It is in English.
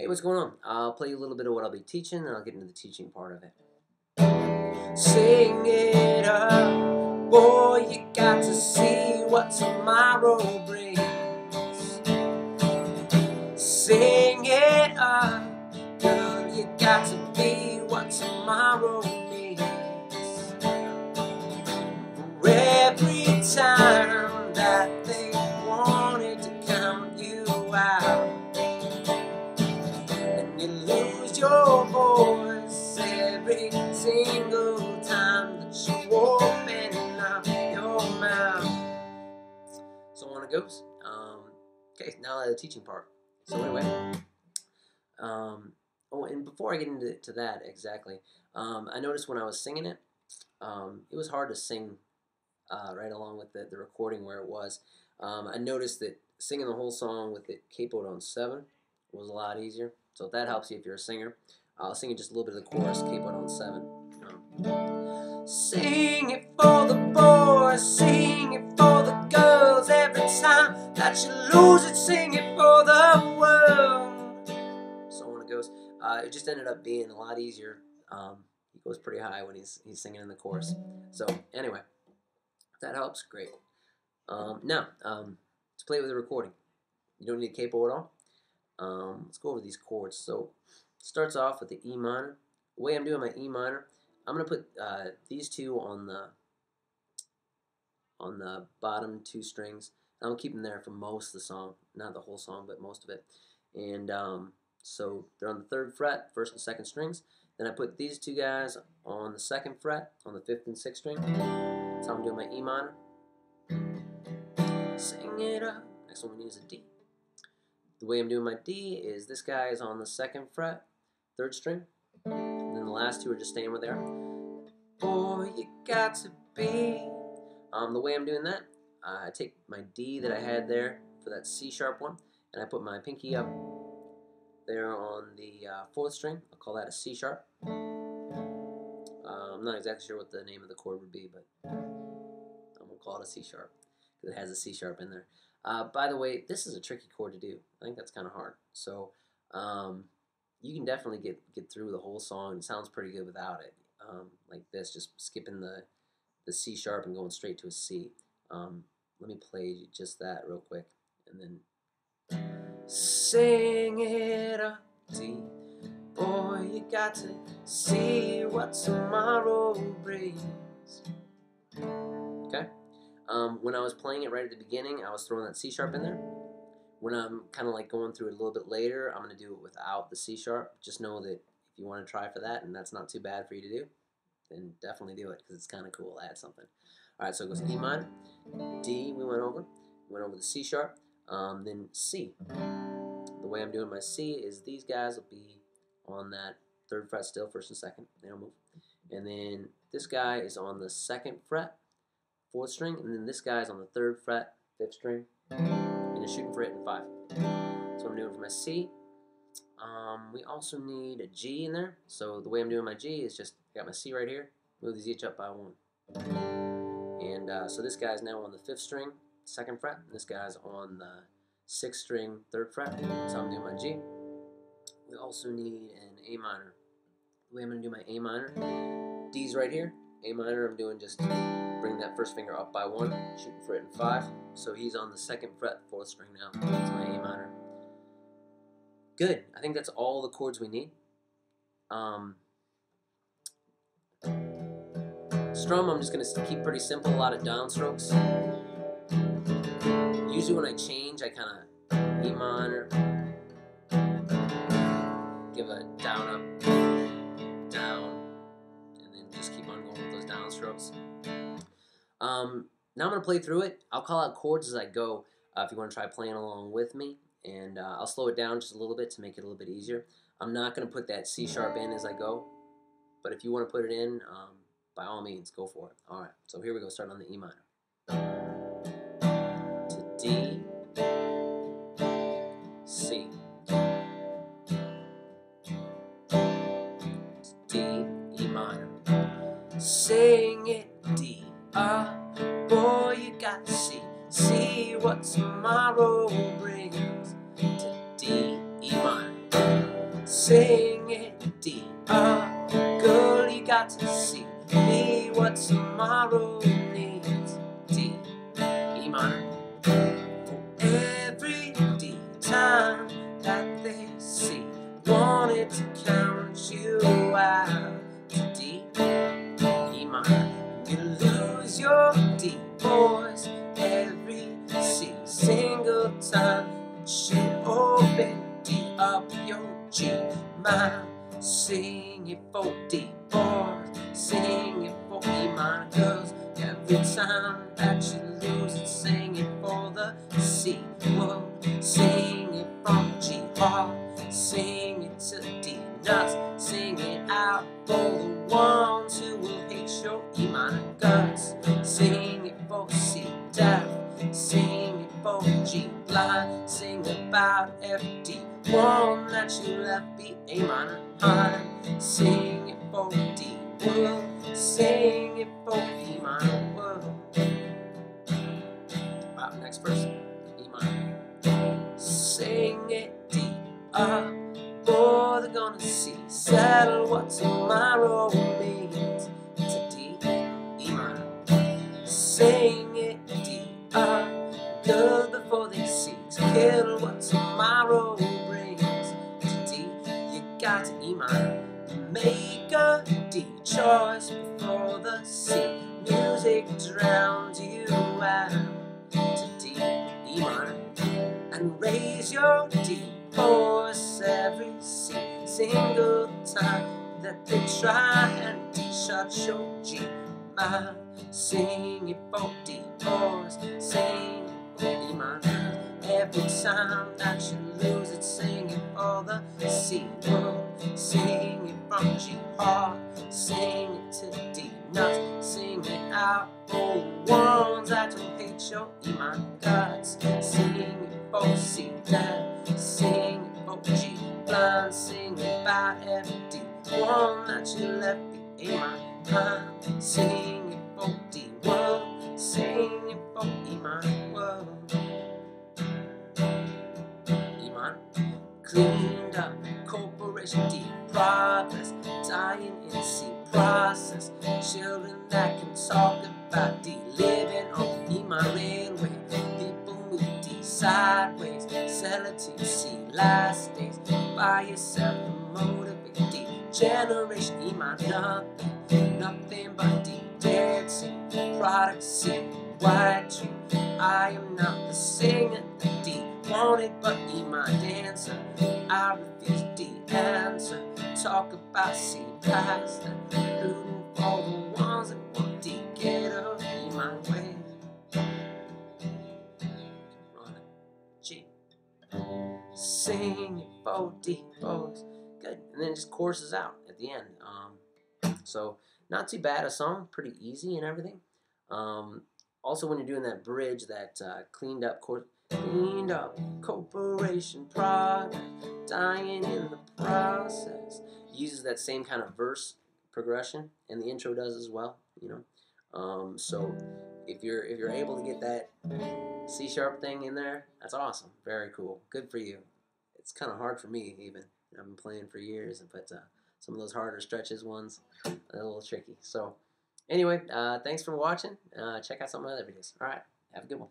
Hey, what's going on? I'll play you a little bit of what I'll be teaching, and I'll get into the teaching part of it. Sing it up, boy, you got to see what tomorrow brings. Sing it up, girl, you got to be what tomorrow needs. For every time that they wanted to count you out, and you lose your voice every single time that you open up your mouth. So on it goes. Okay, now the teaching part. So anyway, oh, and before I get into that exactly, I noticed when I was singing it, it was hard to sing right along with the recording where it was. I noticed that singing the whole song with it capoed on 7 was a lot easier. So if that helps you if you're a singer, I'll sing just a little bit of the chorus, capoed on 7. Sing it for the boys, sing it for the girls. Every time that you lose it, sing it for the world. So on it goes. It just ended up being a lot easier. He goes pretty high when he's singing in the chorus. So anyway, if that helps, great. Now, let's play with the recording. You don't need a capo at all. Let's go over these chords. So it starts off with the E minor. The way I'm doing my E minor, I'm going to put these two on the bottom 2 strings. I'm going to keep them there for most of the song. Not the whole song, but most of it. And so they're on the 3rd fret, 1st and 2nd strings. Then I put these 2 guys on the 2nd fret, on the 5th and 6th string. That's how I'm doing my E minor. Sing it up. Next one we need is a D. The way I'm doing my D is this guy is on the 2nd fret, 3rd string. And then the last 2 are just staying where they are. Boy, you got to be. The way I'm doing that, I take my D that I had there for that C sharp one, and I put my pinky up there on the 4th string. I'll call that a C sharp. I'm not exactly sure what the name of the chord would be, but I'm going to call it a C sharp because it has a C sharp in there. By the way, this is a tricky chord to do. I think that's kind of hard. So you can definitely get through the whole song. It sounds pretty good without it. Like this, just skipping the C sharp and going straight to a C. Let me play just that real quick, and then sing it up, D. Boy, you got to see what tomorrow brings. Okay. When I was playing it right at the beginning, I was throwing that C sharp in there. When I'm kind of like going through it a little bit later, I'm going to do it without the C sharp. Just know that if you want to try for that, and that's not too bad for you to do, then definitely do it because it's kind of cool. Add something. All right, so it goes E minor, D. We went over the C sharp, then C. The way I'm doing my C is these guys will be on that 3rd fret still, 1st and 2nd. They don't move. And then this guy is on the 2nd fret, 4th string, and then this guy's on the 3rd fret, 5th string, and you're shooting for it in 5. So I'm doing for my C. We also need a G in there. So the way I'm doing my G is just got my C right here. Move these each up by 1. And so this guy's now on the 5th string, 2nd fret. And this guy's on the 6th string, 3rd fret. So I'm doing my G. We also need an A minor. The way I'm going to do my A minor, D's right here. A minor, I'm doing just bring that 1st finger up by 1, shooting for it in 5. So he's on the 2nd fret, 4th string now. That's my A minor. Good. I think that's all the chords we need. Strum, I'm just going to keep pretty simple, a lot of downstrokes. Usually when I change, I kind of E minor, give a down, up, down, and then just keep on going with those downstrokes. Now I'm going to play through it. I'll call out chords as I go if you want to try playing along with me. And I'll slow it down just a little bit to make it a little bit easier. I'm not going to put that C sharp in as I go, but if you want to put it in, by all means, go for it. All right, so here we go, starting on the E minor. To D, C. To D, E minor. Sing it, D, boy, you got to see what tomorrow brings. To D, E minor. Sing it D, girl, you got to see me what tomorrow needs. D, E minor. Every D time that they see, wanted to count you out. To D, E minor. You lose your D voice every C single time that you open D up your G minor. Sing it for D boys, sing it for E minor girls. Every time that you lose it, sing it for the C world. Sing it from G hard, sing it to D nuts. Sing it out for the ones who will hate your E minor guts. Sing it for C deaf, sing it for G blind. Sing about every D one that you left be A minor high. Sing it for D world, sing it for E minor world. Alright, next verse, E minor. Sing it D up, boy, they're gonna see. Settle what tomorrow means. To D, E minor. Sing it D up, good before they see. Kill what tomorrow brings. To D, you got to E minor. Make a D choice before the C. Music drowns you out. To D, E minor. And raise your D voice every C single time that they try and D shut your G mouth. Sing it for D voice, sing it for E minor. Every time that you lose it, sing it for the C world. Sing it from G hard, sing it to D nuts. Sing it out for the ones that don't hate your E minor guts. Sing it for C deaf, sing it for G blind. Sing about every D one that you left be A minor. Sing it for D world, sing it for E minor world. E minor. Cleaned up, corporation D progress, dying in C process. Children that can talk about D, living on the E minor railway. People move D sideways, sell it to C last days. Buy yourself a motivate D. Generation E minor, nothing but D. Dancing, product C, white tree. I am not the singer that D wanted, but E minor dancer. I refuse D answer. Talk about C past and rooting for the ones that want D. Get up E minor way. G. Sing it for D boys. Good. And then it just courses out at the end. So not too bad a song, pretty easy and everything. Also, when you're doing that bridge, that cleaned up corporation product, dying in the process, uses that same kind of verse progression, and the intro does as well. You know, so if you're able to get that C sharp thing in there, that's awesome. Very cool. Good for you. It's kind of hard for me even. I've been playing for years, but some of those harder stretches ones are a little tricky. So anyway, thanks for watching. Check out some of my other videos. All right, have a good one.